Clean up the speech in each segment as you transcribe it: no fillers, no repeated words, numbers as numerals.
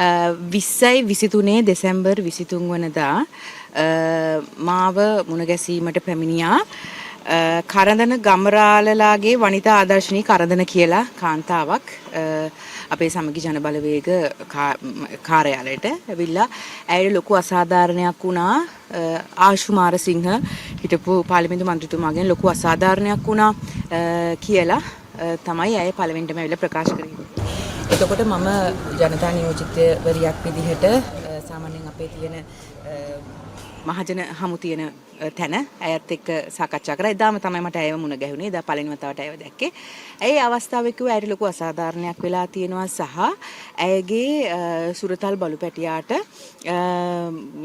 20යි 23 දෙසැම්බර් 23 වනදා මාව මුණ ගැසීමට පැමිණියා කරඳන ගමරාලලාගේ වනිතා ආදර්ශනී කරඳන කියලා කාන්තාවක් අපේ සමගි ජන බලවේග කාර්යාලයට ඇවිල්ලා ඇයට ලොකු අසාධාරණයක් වුණා. ආශු මාරසිංහ හිටපු පාර්ලිමේන්තු මන්ත්‍රීතුමාගෙන් ලොකු අසාධාරණයක් වුණා කියලා තමයි ඇය පළවෙනිටම ඇවිල්ලා ප්‍රකාශ කරේ. එතකොට මම ජනතා නියෝජිතවරියක් විදිහට සාමාන්‍යයෙන් අපේ තියෙන මහජන හමු තියෙන තැන ඇයත් එක්ක සාකච්ඡා කරා. එදාම තමයි මට ඇයව මුණ ගැහුනේ. එදා පළවෙනි වතාවට ඇයව දැක්කේ. ඇයි අවස්ථාවේ කිව්වා ඇයට ලොකු අසාධාරණයක් වෙලා තියෙනවා සහ ඇයගේ සුරතල් බලුපැටියාට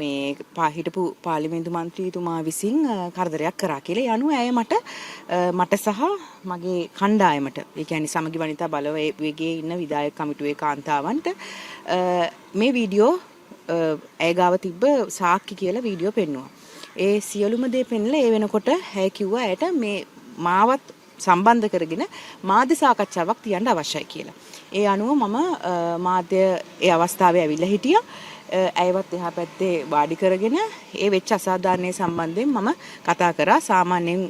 මේ හිටපු පාර්ලිමේන්තු මන්ත්‍රීතුමා විසින් කරදරයක් කරා කියලා. ඒ අනුව ඇය මට සහ මගේ කණ්ඩායමට, ඒ කියන්නේ සමගි වනිතා බලවේගයේ ඉන්න විධායක කමිටුවේ කාන්තාවන්ට මේ වීඩියෝ ඇය ගාව තිබ්බ සාක්කි කියලා වීඩියෝ පෙන්නුවා. ඒ සියලුම දේ පෙන්ලා ඒ වෙනකොට ඇය කිව්වා ඇයට මේ මාවත් සම්බන්ධ කරගෙන මාධ්‍ය සාකච්ඡාවක් තියන්න අවශ්‍යයි කියලා. ඒ අනුව මම මාධ්‍ය ඒ අවස්ථාවේ ඇවිල්ලා හිටියා. ඇයවත් එහා පැත්තේ වාඩි කරගෙන ඒ වෙච්ච අසාධාරණයේ සම්බන්ධයෙන් මම කතා කරා. සාමාන්‍යයෙන්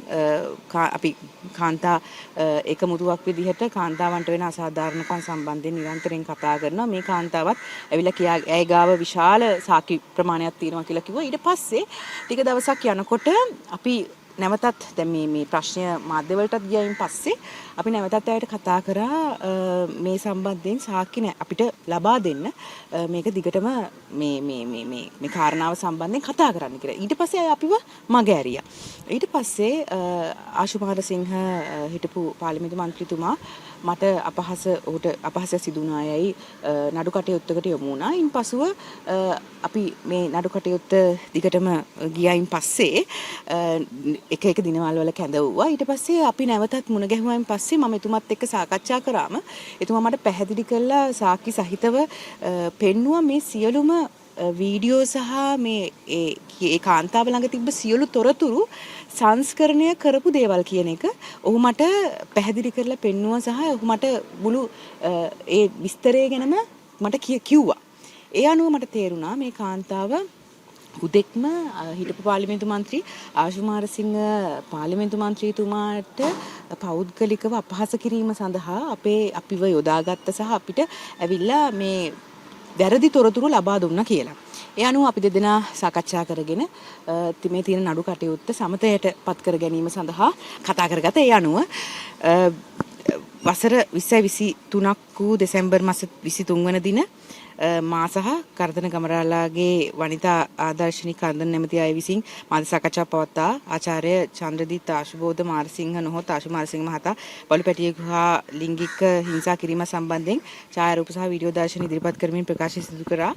අපි කාන්තා එකමුතුවක් විදිහට කාන්තාවන්ට වෙන අසාධාරණකම් සම්බන්ධයෙන් නිරන්තරයෙන් කතා කරනවා. මේ කාන්තාවත් ඇවිල්ලා ඇය ගාව විශාල සාකි ප්‍රමාණයක් තියෙනවා කියලා කිව්වා. ඊට පස්සේ ටික දවසක් යනකොට අපි නැවතත් දැන් මේ ප්‍රශ්නය මාධ්‍ය වලටත් ගියයින් පස්සේ අපි නැවතත් ඇයට කතා කරා මේ සම්බන්ධයෙන් සාක්ෂි අපිට ලබා දෙන්න මේක දිගටම මේ කාරණාව සම්බන්ධයෙන් කතා කරන්න කියලා. ඊට පස්සේ අපිව මග ඇරියා. ඊට පස්සේ ආශු මාරසිංහ හිටපු පාර්ලිමේන්තු මන්ත්‍රීතුමා මට ඔහුට අපහාස සිදු වුණායයි නඩු කටයුත්තකට යොමු වුණා. ඉන්පසුව අපි මේ නඩු කටයුත්ත දිගටම ගියයින් පස්සේ එක දිනවල වල කැඳවුවා. ඊට පස්සේ අපි නැවතත් මුණ ගැහුවායින් පස්සේ මම එතුමත් එක්ක සාකච්ඡා කරාම එතුමා මට පැහැදිලි කළා සාක්ෂි සහිතව පෙන්නුවා මේ සියලුම වීඩියෝ සහ මේ ඒ කාන්තාව ළඟ තිබ්බ සියලු තොරතුරු සංස්කරණය කරපු දේවල් කියන එක ඔහු මට පැහැදිලි කරලා පෙන්නුවා සහ ඔහු මට මුළු ඒ විස්තරය ගැනම මට කිව්වා. ඒ අනුව මට තේරුණා මේ කාන්තාව හුදෙක්ම හිටපු පාර්ලිමේන්තු මන්ත්‍රී ආශු මාරසිංහ පාර්ලිමේන්තු මන්ත්‍රීතුමාට පෞද්ගලිකව අපහාස කිරීම සඳහා අපිව යොදාගත්ත සහ අපිට ඇවිල්ලා මේ වැරදි තොරතුරු ලබා දුන්නා කියලා. ඒ අනුව අපි දෙදෙනා සාකච්ඡා කරගෙන මේ තියෙන නඩු කටයුත්ත සමතයට පත් කර ගැනීම සඳහා කතා කරගත්තා. ඒ අනුව වසර 2023ක් වූ දෙසැම්බර් මාස 23 වන දින මා සහ කරදන ගමරාලාගේ වනිතා ආදර්ශනී කරදන නැමැති අය විසින් මාධ්‍ය සාකච්ඡා පවත්වා ආචාර්ය චන්ද්‍රදීත් ආශුබෝධ මාරසිංහ නොහොත් ආශු මාරසිංහ මහතා බලුපැටියෙකු හා ලිංගික හිංසා කිරීම සම්බන්ධයෙන් ඡායාරූප සහ වීඩියෝ දර්ශන ඉදිරිපත් කරමින් ප්‍රකාශ සිදු කරා.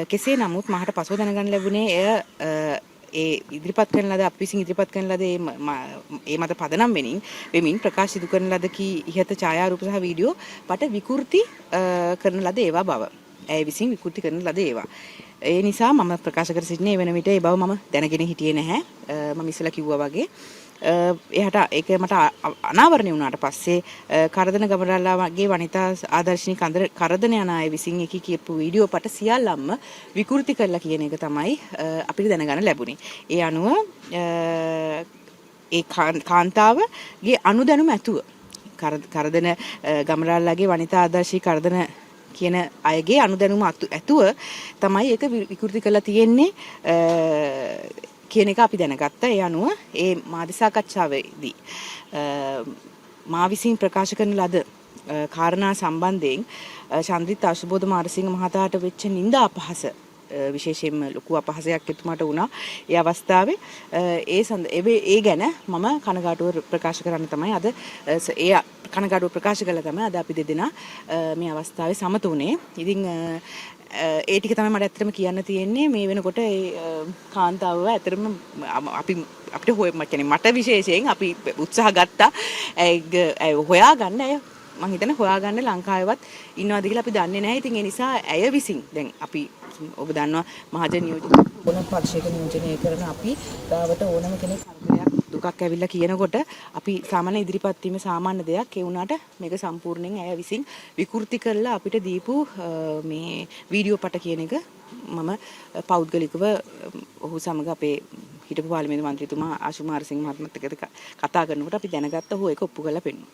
කෙසේ නමුත් මහට පසුව දැනගන්න ලැබුණේ ඒ ඉදිරිපත් කරන ලද අපි විසින් ඉදිරිපත් කරන ලද ඒ මත පදනම් වෙමින් ප්‍රකාශ සිදු කරන ලද ඉහත ඡායාරූප සහ වීඩියෝ පට විකෘති කරන ලද ඒවා බව ඇය විසින් විකෘති කරන ලද ඒවා. ඒ නිසා මම ප්‍රකාශ කර සිටින්නේ වෙන විට ඒ බව මම දැනගෙන හිටියේ නැහැ. මම ඉස්සෙල්ලා කිව්වා වගේ. එහට ඒක මට අනාවරණය වුණාට පස්සේ කරදන ගමරාලාගේ වනිතා ආදර්ශනී කරදන යන අය විසින් කියපු වීඩියෝ පට සියල්ලම විකෘති කරලා කියන එක තමයි අපිට දැනගන්න ලැබුණේ. ඒ අනුව ඒ කාන්තාවගේ අනුදැනුම ඇතුව කරදන ගමරාලාගේ වනිතා ආදර්ශී කරදන කියන අයගේ අනුදැනුම ඇතුව තමයි ඒක විකෘති කරලා තියෙන්නේ කියන එක අපි දැනගත්තා. ඒ අනුව ඒ මාධ්‍ය සාකච්ඡාවේදී මා විසින් ප්‍රකාශ කරන ලද කාරණා සම්බන්ධයෙන් චන්ද්‍රිත් ආශුබෝධ මාරසිංහ මහතාට වෙච්ච නිନ୍ଦා අපහාස විශේෂයෙන්ම ලොකු අපහාසයක් එතුමාට වුණා. ඒ අවස්ථාවේ ඒ ගැන මම කනගාටුව ප්‍රකාශ කරන්න තමයි අද ඒ කනගාටුව ප්‍රකාශ කළා තමයි අද අපි දෙදෙනා මේ අවස්ථාවේ සමත වුණේ. ඉතින් ඒ ටික තමයි මට ඇත්තටම කියන්න තියෙන්නේ. මේ වෙනකොට ඒ කාන්තාවව ඇත්තටම අපිට මට විශේෂයෙන් අපි උත්සාහ ගත්තා ඇය හොයාගන්න. මම හිතන්නේ හොයාගන්න ලංකාවේවත් ඉන්නවද කියලා අපි දන්නේ නැහැ. ඉතින් ඒ නිසා ඇය විසින් දැන් අපි ඔබ දන්නවා මහජන නියෝජිත ඕනම පක්ෂයක නියෝජනය කරන අපි ගාවට ඕනම කෙනෙක් කරදරයක් දුකක් ඇවිල්ලා කියනකොට අපි සාමාන්‍ය ඉදිරිපත් වීම සාමාන්‍ය දෙයක්. ඒ වුණාට මේක සම්පූර්ණයෙන් ඇය විසින් විකෘති කරලා අපිට දීපු මේ වීඩියෝ පට කියන එක මම පෞද්ගලිකව ඔහු සමග අපේ හිටපු පාර්ලිමේන්තු මන්ත්‍රීතුමා ආශු මාරසිංහ මහත්මයාත් එක්ක කතා කරනකොට අපි දැනගත්ත ඔහු ඒක ඔප්පු කරලා පෙන්නුවා.